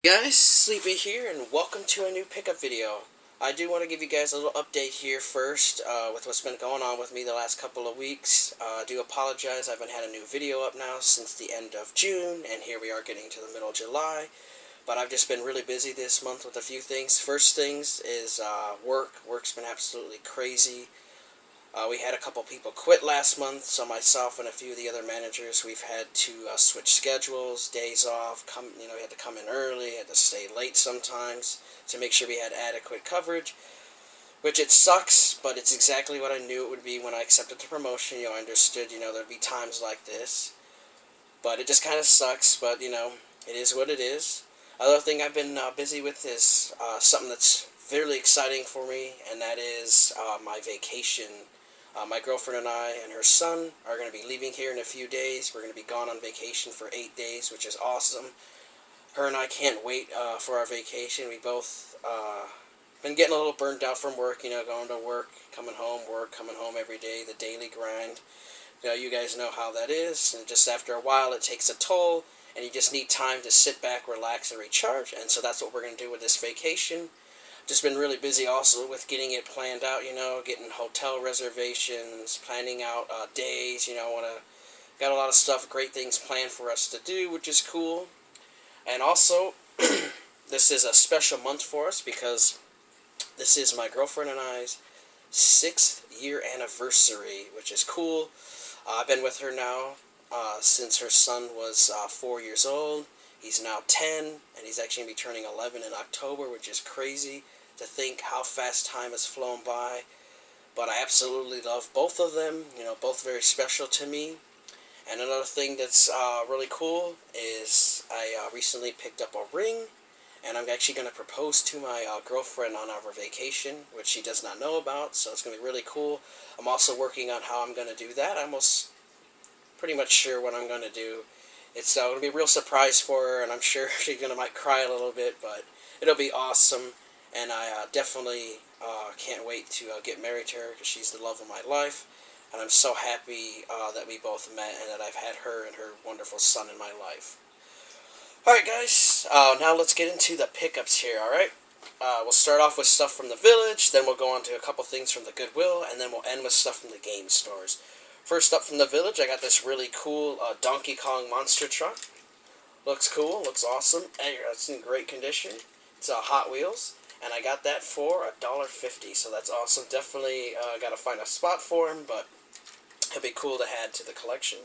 Guys, Sleepy here, and welcome to a new pickup video. I do want to give you guys a little update here first with what's been going on with me the last couple of weeks. I do apologize, I haven't had a new video up now since the end of June, and here we are getting to the middle of July. But I've just been really busy this month with a few things. First things is work. Work's been absolutely crazy. We had a couple people quit last month, so myself and a few of the other managers, we've had to switch schedules, days off. We had to come in early, had to stay late sometimes to make sure we had adequate coverage. Which it sucks, but it's exactly what I knew it would be when I accepted the promotion. I understood, there'd be times like this, but it just kind of sucks. But it is what it is. Other thing I've been busy with is something that's fairly exciting for me, and that is my vacation. My girlfriend and I and her son are going to be leaving here in a few days. We're going to be gone on vacation for 8 days, which is awesome. Her and I can't wait for our vacation. We both been getting a little burned out from work, going to work, coming home every day, the daily grind. You guys know how that is, and just after a while it takes a toll, and you just need time to sit back, relax, and recharge, and so that's what we're going to do with this vacation. Just been really busy also with getting it planned out, getting hotel reservations, planning out days, got a lot of stuff, great things planned for us to do, which is cool. And also, this is a special month for us because this is my girlfriend and I's 6th year anniversary, which is cool. I've been with her now since her son was 4 years old. He's now 10, and he's actually going to be turning 11 in October, which is crazy to think how fast time has flown by. But I absolutely love both of them, both very special to me. And another thing that's really cool is I recently picked up a ring, and I'm actually going to propose to my girlfriend on our vacation, which she does not know about, so it's going to be really cool. I'm also working on how I'm going to do that. I'm almost pretty much sure what I'm going to do. It's going to be a real surprise for her, and I'm sure she's might cry a little bit, but it'll be awesome. And I definitely can't wait to get married to her because she's the love of my life. And I'm so happy that we both met and that I've had her and her wonderful son in my life. Alright guys, now let's get into the pickups here, alright? We'll start off with stuff from the village, then we'll go on to a couple things from the Goodwill, and then we'll end with stuff from the game stores. First up from the village, I got this really cool Donkey Kong monster truck. Looks cool, looks awesome. Hey, it's in great condition. It's Hot Wheels, and I got that for $1.50, so that's awesome. Definitely got to find a spot for him, but it'd be cool to add to the collection.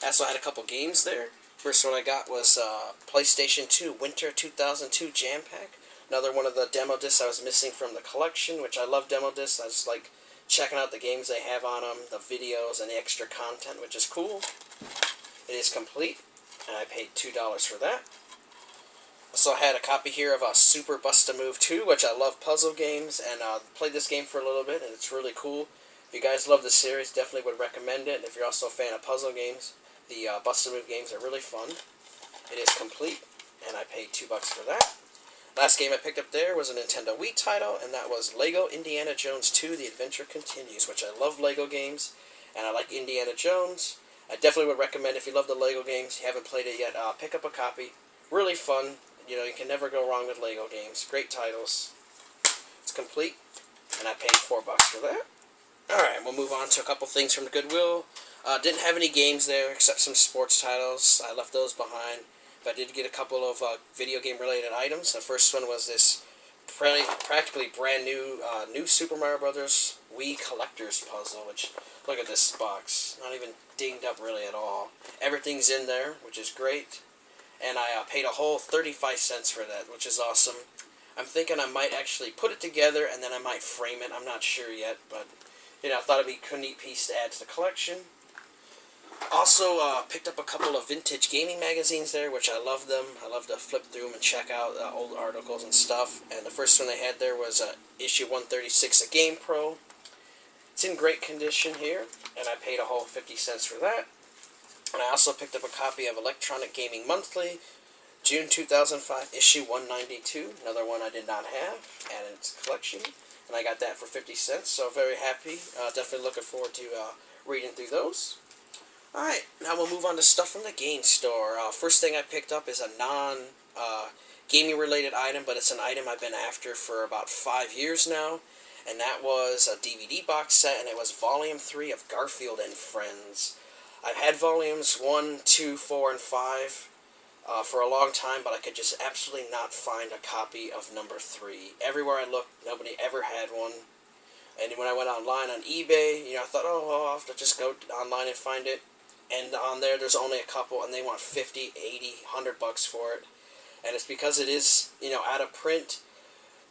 I also had a couple games there. First one I got was PlayStation 2 Winter 2002 Jam Pack. Another one of the demo discs I was missing from the collection, which I love demo discs. I just like checking out the games they have on them, the videos, and the extra content, which is cool. It is complete, and I paid $2 for that. Also had a copy here of Super Bust-A-Move 2, which I love puzzle games, and played this game for a little bit, and it's really cool. If you guys love the series, definitely would recommend it. And if you're also a fan of puzzle games, the Bust-A-Move games are really fun. It is complete, and I paid $2 for that. Last game I picked up there was a Nintendo Wii title, and that was Lego Indiana Jones 2: The Adventure Continues, which I love Lego games, and I like Indiana Jones. I definitely would recommend, if you love the Lego games, you haven't played it yet, pick up a copy. Really fun. You can never go wrong with Lego games. Great titles. It's complete, and I paid $4 for that. Alright, we'll move on to a couple things from the Goodwill. Didn't have any games there except some sports titles. I left those behind. But I did get a couple of video game related items. The first one was this practically brand new new Super Mario Brothers Wii Collector's Puzzle, which, look at this box, not even dinged up really at all. Everything's in there, which is great. And I paid a whole 35 cents for that, which is awesome. I'm thinking I might actually put it together and then I might frame it. I'm not sure yet, but I thought it'd be a neat piece to add to the collection. Also, picked up a couple of vintage gaming magazines there, which I love them. I love to flip through them and check out old articles and stuff. And the first one they had there was issue 136 of Game Pro. It's in great condition here, and I paid a whole 50 cents for that. And I also picked up a copy of Electronic Gaming Monthly, June 2005, issue 192. Another one I did not have, added to the collection. And I got that for 50 cents, so very happy. Definitely looking forward to reading through those. Alright, now we'll move on to stuff from the game store. First thing I picked up is a gaming related item, but it's an item I've been after for about 5 years now, and that was a DVD box set, and it was Volume 3 of Garfield and Friends. I've had Volumes 1, 2, 4, and 5 for a long time, but I could just absolutely not find a copy of number 3. Everywhere I looked, nobody ever had one. And when I went online on eBay, I thought, oh, well, I'll have to just go online and find it. And on there's only a couple, and they want 50, 80, $100 for it. And it's because it is, out of print.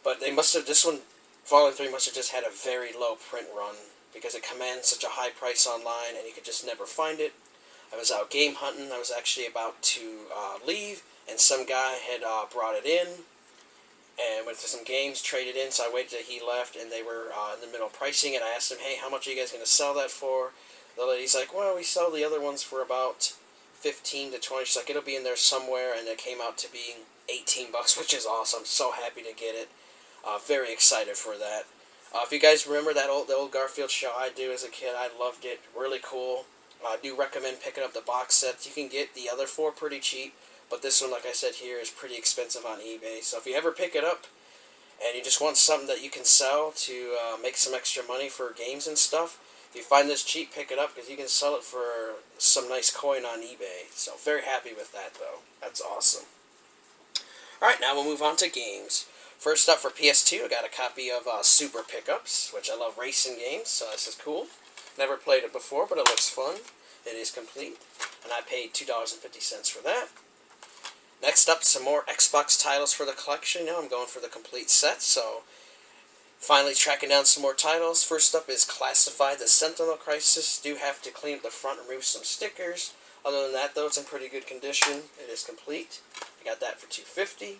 But they must have, this one, Volume 3 must have just had a very low print run, because it commands such a high price online, and you could just never find it. I was out game hunting. I was actually about to leave, and some guy had brought it in, and went to some games, traded in, so I waited till he left, and they were in the middle of pricing it. I asked him, hey, how much are you guys going to sell that for? The lady's like, well, we sell the other ones for about 15 to 20. She's like, it'll be in there somewhere, and it came out to being $18, which is awesome. So happy to get it. Very excited for that. If you guys remember the old Garfield show I do as a kid, I loved it. Really cool. I do recommend picking up the box sets. You can get the other 4 pretty cheap, but this one, like I said here, is pretty expensive on eBay. So if you ever pick it up and you just want something that you can sell to make some extra money for games and stuff, if you find this cheap, pick it up, because you can sell it for some nice coin on eBay. So very happy with that, though. That's awesome. Alright, now we'll move on to games. First up for PS2, I got a copy of Super Pickups, which I love racing games, so this is cool. Never played it before, but it looks fun. It is complete, and I paid $2.50 for that. Next up, some more Xbox titles for the collection. I'm going for the complete set, so finally tracking down some more titles. First up is Classified: The Sentinel Crisis. Do have to clean up the front and remove some stickers. Other than that, though, it's in pretty good condition. It is complete. I got that for $2.50.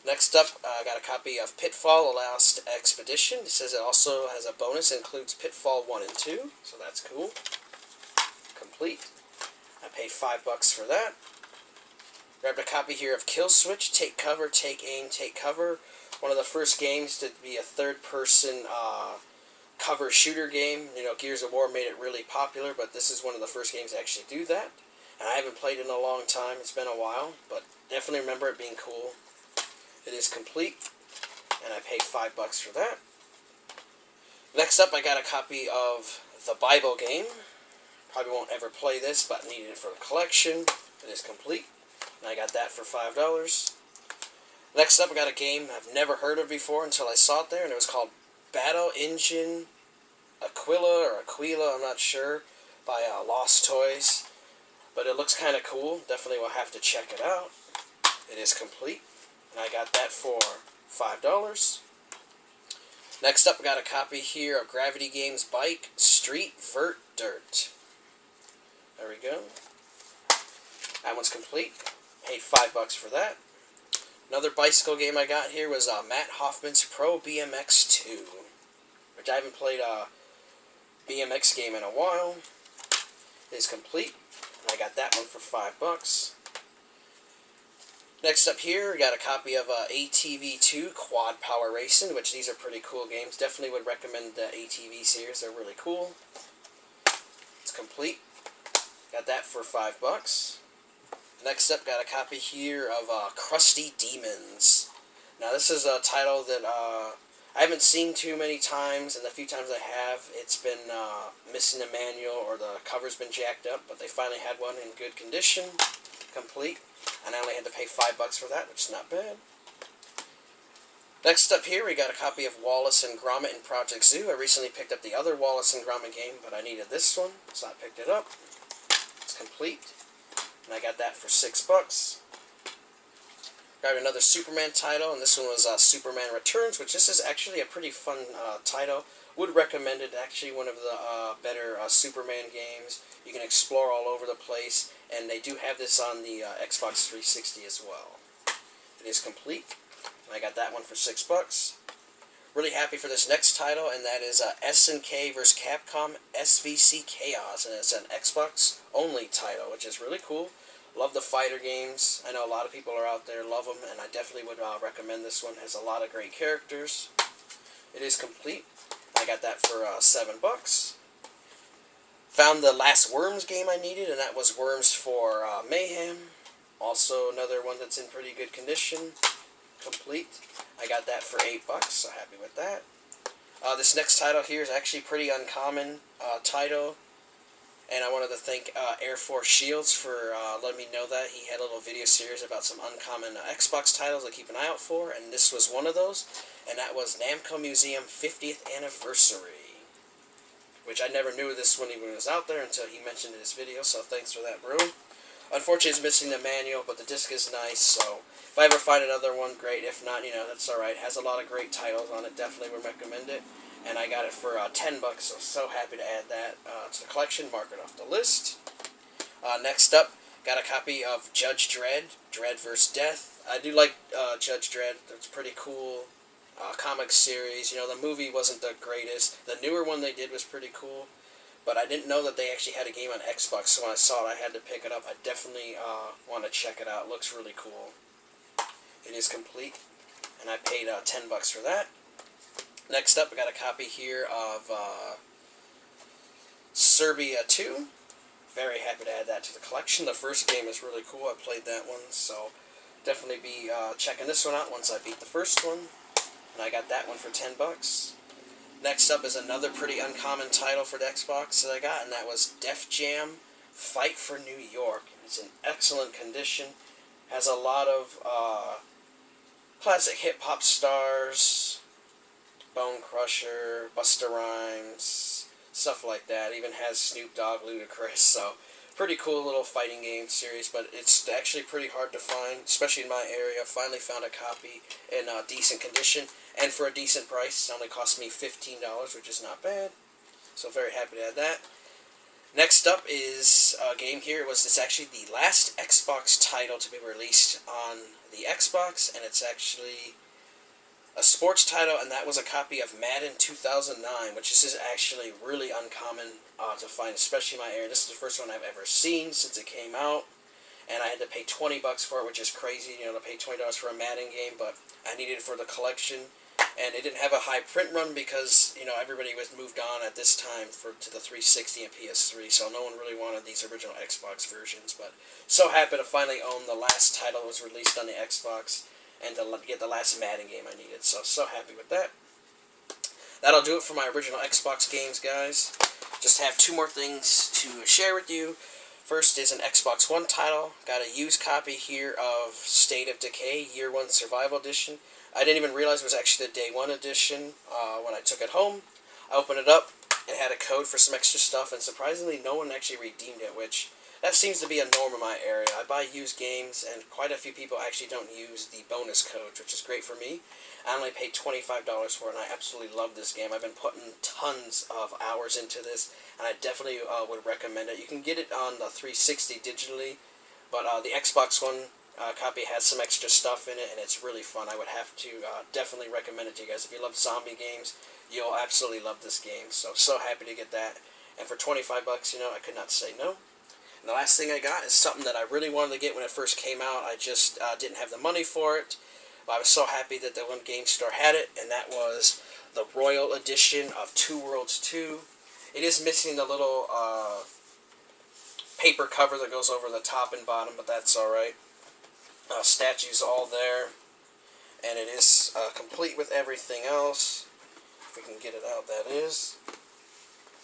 Next up, I got a copy of Pitfall: A Last Expedition. It says it also has a bonus, includes Pitfall 1 and 2, so that's cool. Complete. I paid $5 for that. Grabbed a copy here of Kill Switch: Take Cover, Take Aim, Take Cover. One of the first games to be a third-person cover shooter game. Gears of War made it really popular, but this is one of the first games to actually do that. And I haven't played it in a long time. It's been a while, but definitely remember it being cool. It is complete, and I paid $5 for that. Next up, I got a copy of the Bible game. Probably won't ever play this, but needed it for the collection. It is complete, and I got that for $5. Next up, I got a game I've never heard of before until I saw it there, and it was called Battle Engine Aquila, I'm not sure, by Lost Toys. But it looks kind of cool. Definitely will have to check it out. It is complete, and I got that for $5. Next up, I got a copy here of Gravity Games Bike Street Vert Dirt. There we go. That one's complete. Paid $5 for that. Another bicycle game I got here was Matt Hoffman's Pro BMX 2, which I haven't played a BMX game in a while. It is complete, and I got that one for $5. Next up here, we got a copy of ATV2 Quad Power Racing, which these are pretty cool games. Definitely would recommend the ATV series. They're really cool. It's complete. Got that for $5. Next up, got a copy here of Crusty Demons. Now, this is a title that I haven't seen too many times, and the few times I have, it's been missing a manual or the cover's been jacked up, but they finally had one in good condition, complete, and I only had to pay $5 for that, which is not bad. Next up here, we got a copy of Wallace and Gromit in Project Zoo. I recently picked up the other Wallace and Gromit game, but I needed this one, so I picked it up. It's complete. And I got that for $6. Got another Superman title, and this one was Superman Returns, which this is actually a pretty fun title. Would recommend it. Actually, one of the better Superman games. You can explore all over the place, and they do have this on the Xbox 360 as well. It is complete, and I got that one for $6. Really happy for this next title, and that is SNK vs. Capcom SVC Chaos, and it's an Xbox-only title, which is really cool. Love the fighter games. I know a lot of people are out there, love them, and I definitely would recommend this one. It has a lot of great characters. It is complete. I got that for $7. Found the last Worms game I needed, and that was Worms for Mayhem. Also another one that's in pretty good condition, complete. I got that for $8, so happy with that. This next title here is actually pretty uncommon title, and I wanted to thank Air Force Shields for letting me know that. He had a little video series about some uncommon Xbox titles to keep an eye out for, and this was one of those, and that was Namco Museum 50th Anniversary, which I never knew this one even was out there until he mentioned in his video, so thanks for that, bro. Unfortunately, it's missing the manual, but the disc is nice, so if I ever find another one, great. If not, that's alright. It has a lot of great titles on it. Definitely would recommend it. And I got it for $10, so happy to add that to the collection. Mark it off the list. Next up, got a copy of Judge Dredd, Dredd vs. Death. I do like Judge Dredd. It's pretty cool. Comic series. The movie wasn't the greatest. The newer one they did was pretty cool. But I didn't know that they actually had a game on Xbox, so when I saw it, I had to pick it up. I definitely want to check it out. It looks really cool. It is complete, and I paid $10 for that. Next up, I got a copy here of Serbia 2. Very happy to add that to the collection. The first game is really cool. I played that one, so definitely be checking this one out once I beat the first one. And I got that one for $10. Next up is another pretty uncommon title for the Xbox that I got, and that was Def Jam Fight for New York. It's in excellent condition. Has a lot of classic hip-hop stars, Bone Crusher, Busta Rhymes, stuff like that. Even has Snoop Dogg, Ludacris, so pretty cool little fighting game series, but it's actually pretty hard to find, especially in my area. Finally found a copy in decent condition, and for a decent price. It only cost me $15, which is not bad, so very happy to add that. Next up is a game here. It's actually the last Xbox title to be released on the Xbox, and it's actually a sports title, and that was a copy of Madden 2009, which is actually really uncommon to find, especially in my area. This is the first one I've ever seen since it came out, and I had to pay $20 for it, which is crazy, to pay $20 for a Madden game, but I needed it for the collection, and it didn't have a high print run because, everybody was moved on at this time to the 360 and PS3, so no one really wanted these original Xbox versions, but so happy to finally own the last title that was released on the Xbox, and to get the last Madden game I needed, so happy with that. That'll do it for my original Xbox games, guys. Just have two more things to share with you. First is an Xbox One title. Got a used copy here of State of Decay Year 1 Survival Edition. I didn't even realize it was actually the Day 1 edition when I took it home. I opened it up, it had a code for some extra stuff, and surprisingly no one actually redeemed it, which that seems to be a norm in my area. I buy used games, and quite a few people actually don't use the bonus codes, which is great for me. I only paid $25 for it, and I absolutely love this game. I've been putting tons of hours into this, and I definitely would recommend it. You can get it on the 360 digitally, but the Xbox One copy has some extra stuff in it, and it's really fun. I would have to definitely recommend it to you guys. If you love zombie games, you'll absolutely love this game, so happy to get that. And for $25, I could not say no. And the last thing I got is something that I really wanted to get when it first came out. I just didn't have the money for it. But I was so happy that the one game store had it, and that was the Royal Edition of Two Worlds 2. It is missing the little paper cover that goes over the top and bottom, but that's alright. Statues all there, and it is complete with everything else. If we can get it out, that is.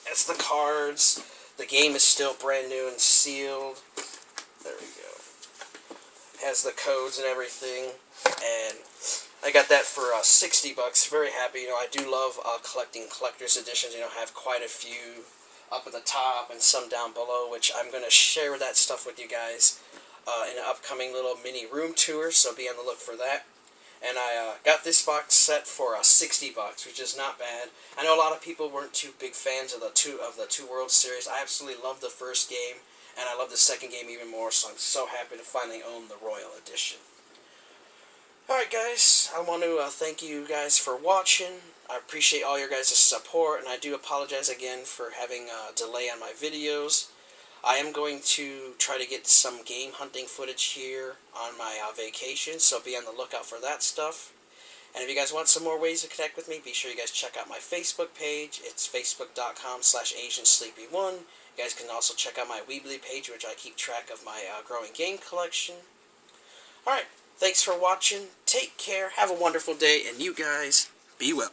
That's the cards. The game is still brand new and sealed. There we go. Has the codes and everything, and I got that for $60. Very happy. I do love collecting collector's editions. Have quite a few up at the top and some down below, which I'm going to share that stuff with you guys in an upcoming little mini room tour, so be on the look for that. And I got this box set for $60, which is not bad. I know a lot of people weren't too big fans of the Two Worlds series. I absolutely love the first game, and I love the second game even more, so I'm so happy to finally own the Royal Edition. Alright guys, I want to thank you guys for watching. I appreciate all your guys' support, and I do apologize again for having a delay on my videos. I am going to try to get some game hunting footage here on my vacation, so be on the lookout for that stuff. And if you guys want some more ways to connect with me, be sure you guys check out my Facebook page. It's facebook.com/Asiansleepy1. You guys can also check out my Weebly page, which I keep track of my growing game collection. Alright, thanks for watching. Take care. Have a wonderful day. And you guys, be well.